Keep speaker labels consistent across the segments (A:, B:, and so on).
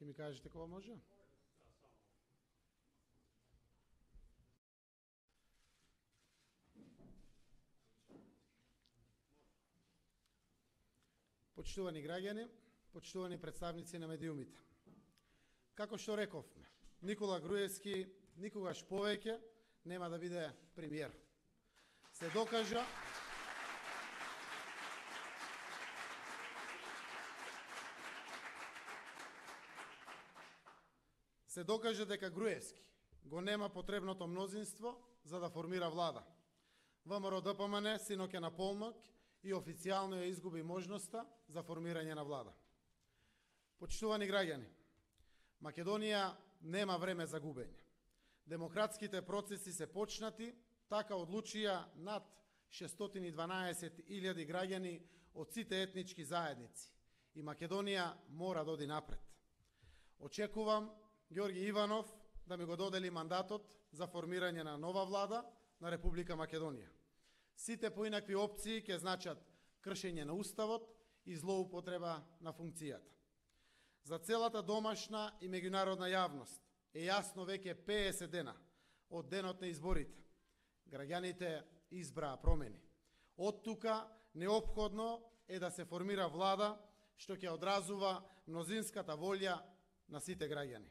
A: Ќе ми кажете кога може? Почитувани граѓани, почитувани представници на медиумите. Како што рековме, Никола Груевски никогаш повеќе нема да биде премиер. Се докажа дека Груевски го нема потребното мнозинство за да формира влада. ВМРО-ДПМН синоќа на полнок и официјално ја изгуби можноста за формирање на влада. Почитувани граѓани, Македонија нема време за губење. Демократските процеси се почнати, така одлучија над 612.000 граѓани од сите етнички заедници и Македонија мора да оди напред. Очекувам Ѓорги Иванов да ми го додели мандатот за формирање на нова влада на Република Македонија. Сите поинакви опции ќе значат кршење на уставот и злоупотреба на функцијата. За целата домашна и меѓународна јавност е јасно веќе 50 дена од денот на изборите. Граѓаните избраа промени. Од тука неопходно е да се формира влада што ќе одразува мнозинската волја на сите граѓани.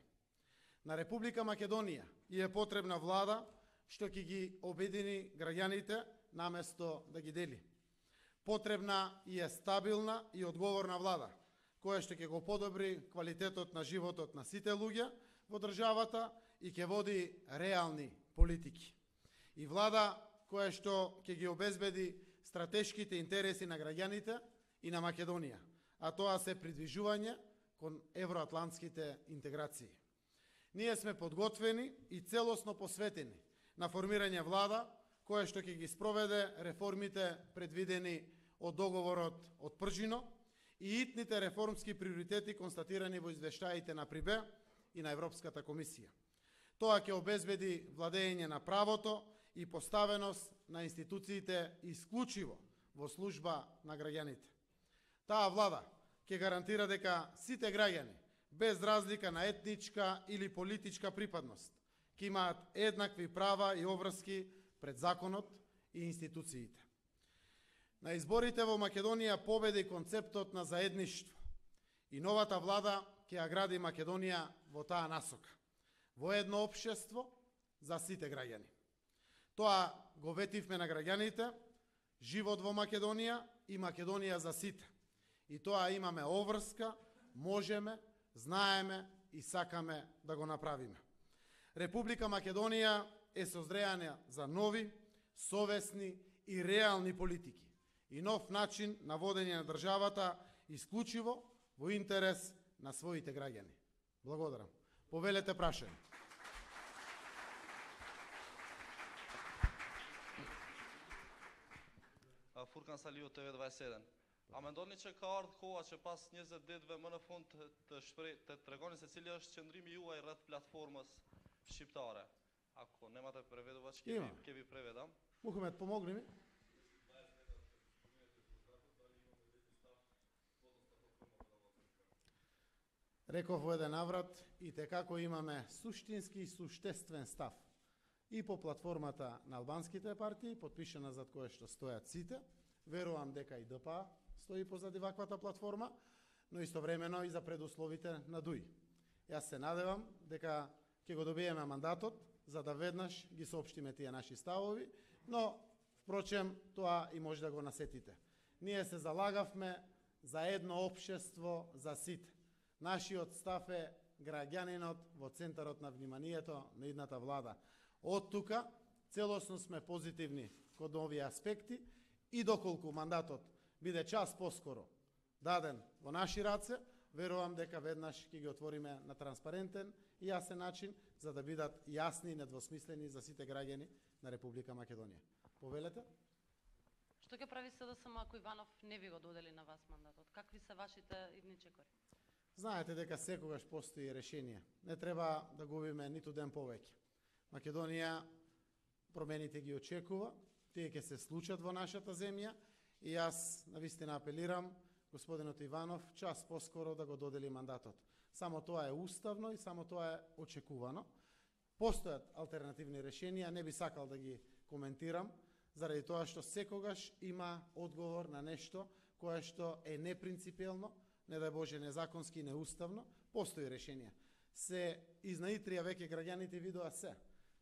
A: На Република Македонија е потребна влада што ќе ги обедини граѓаните наместо да ги дели. Потребна и е стабилна и одговорна влада, која што ќе го подобри квалитетот на животот на сите луѓе во државата и ќе води реални политики. И влада која што ќе ги обезбеди стратешките интереси на граѓаните и на Македонија, а тоа се придвижување кон евроатлантските интеграции. Ние сме подготвени и целосно посветени на формирање влада која што ќе ги спроведе реформите предвидени од договорот од Пржино и итните реформски приоритети констатирани во извештаите на ПРИБЕ и на Европската комисија. Тоа ќе обезбеди владење на правото и поставеност на институциите исклучиво во служба на граѓаните. Таа влада ќе гарантира дека сите граѓани, без разлика на етничка или политичка припадност, ќе имаат еднакви права и обврски пред законот и институциите. На изборите во Македонија победи концептот на заедништво и новата влада ќе ја гради Македонија во таа насока, во едно општество за сите граѓани. Тоа го ветивме на граѓаните, живот во Македонија и Македонија за сите. И тоа имаме обврска, можеме, знаеме и сакаме да го направиме. Република Македонија е созреана за нови, совесни и реални политики и нов начин на водење на државата исклучиво во интерес на своите граѓани. Благодарам. Повелете прашање.
B: Фуркан Салио, ТВ21. А мендони че ka ardhë koha që pas 20 ditëve më në fund të tregoni se cili është qëndrimi juaj rreth platformës shqiptare. Ako nemate prevedova që kevi prevedam?
A: Мухамед, помогни ми. Реков во еден наврат и како имаме суштински и суштествен став и по платформата на албанските партии, подпишана зад кое што стојат сите. Верувам дека и ДПА стои позади ваквата платформа, но истовремено и за предусловите на ДУИ. Јас се надевам дека ќе го добиеме мандатот за да веднаш ги соопштиме тие наши ставови, но впрочем тоа и може да го насетите. Ние се залагавме за едно општество за сите. Нашиот став е граѓанинот во центарот на вниманието на идната влада. Од тука целосно сме позитивни кон овие аспекти и доколку мандатот биде час поскоро даден во наши раце, верувам дека веднаш ќе ги отвориме на транспарентен и јасен начин за да бидат јасни и недвосмислени за сите граѓани на Република Македонија. Повелете?
C: Што ќе прави СДСМ ако Иванов не ви го додели на вас мандатот? Какви се вашите идни чекори?
A: Знаете дека секогаш постои решение. Не треба да губиме ниту ден повеќе. Македонија промените ги очекува, тие ќе се случат во нашата земја и јас навистина апелирам господинот Иванов час поскоро да го додели мандатот. Само тоа е уставно и само тоа е очекувано. Постојат алтернативни решенија, не би сакал да ги коментирам, заради тоа што секогаш има одговор на нешто кое што е непринципиелно, не дај Боже незаконски и неуставно, постои решенија. Се изнаитрија веќе граѓаните видоа се.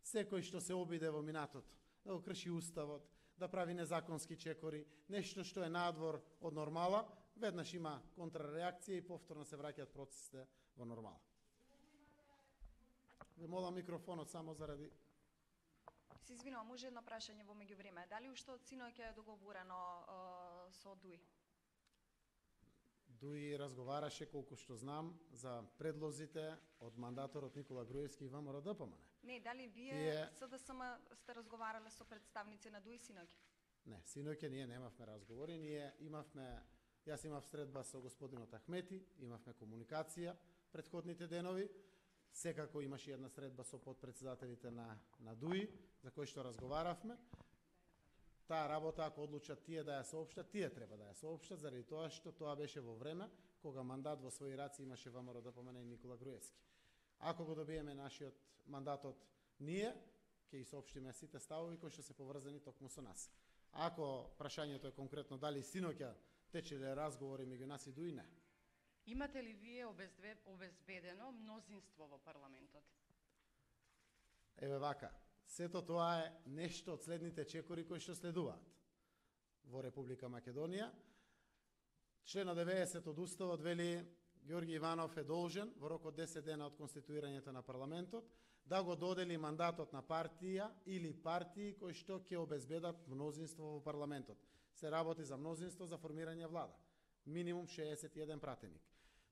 A: Секој што се обиде во минатот да го крши уставот, да прави незаконски чекори, нешто што е надвор од нормала, веднаш има контрреакција и повторно се враќаат процесите во нормала. Ве молам микрофонот само заради...
D: Се извинувам, може едно прашање во меѓувреме. Дали уште од синоќ е договорено со ДУИ?
A: ДУИ разговараше, колку што знам, за предлозите од мандаторот Никола Груевски и ВМРО ДПМН.
D: Не, дали вие СДСМ сте разговарале со представници на ДУИ синоќ?
A: Не, синоќа ние немавме разговори, јас имав средба со господинот Ахмети, имавме комуникација претходните денови, секако имаше една средба со подпредседателите на ДУИ, за кој што разговаравме. Таа работа, ако одлучат тие да ја соопштат, тие треба да ја соопштат, заради тоа што тоа беше во време кога мандат во своји раци имаше ВМРО ДПМН и Никола Груевски. Ако го добиеме нашиот мандатот ние, ќе и соопштиме сите ставови кои што се поврзани токму со нас. Ако прашањето е конкретно дали синоќа течеле разговори меѓу нас и ДУИ, не.
E: Имате ли вие обезбедено мнозинство во парламентот?
A: Еве вака, сето тоа е нешто од следните чекори кои што следуваат во Република Македонија. Член 90 од Уставот вели Ѓорги Иванов е должен во рок од 10 дена од конституирањето на парламентот да го додели мандатот на партија или партии кои што ќе обезбедат мнозинство во парламентот. Се работи за мнозинство за формирање влада. Минимум 61 пратеник.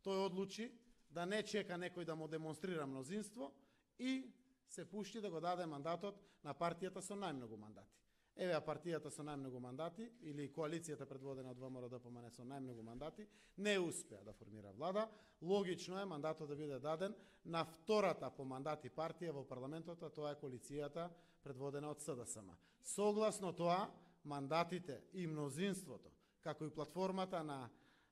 A: Тој одлучи да не чека некој да му демонстрира мнозинство и се пушти да го даде мандатот на партијата со најмногу мандати. Еве партијата со најмногу мандати или коалицијата предводена од ВМРО ДПМН со најмногу мандати не успеа да формира влада. Логично е мандатот да биде даден на втората по мандати партија во парламентот, а тоа е коалицијата предводена од СДСМ. Согласно тоа, мандатите и мнозинството, како и платформата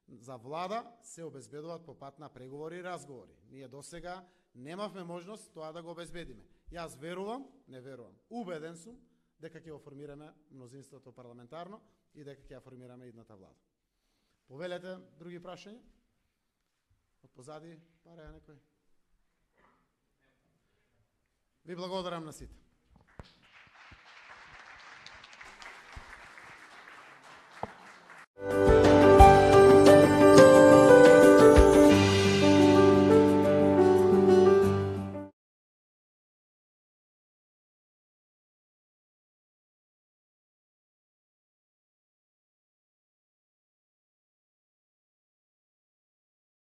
A: за влада се обезбедуваат по пат на преговори и разговори. Ние досега немавме можност тоа да го обезбедиме. Јас верувам, не верувам, убеден сум дека ќе го формираме мнозинството парламентарно и дека ќе ја формираме идната влада. Повелете други прашања? Од позади, пареја некој? Ви благодарам на сите.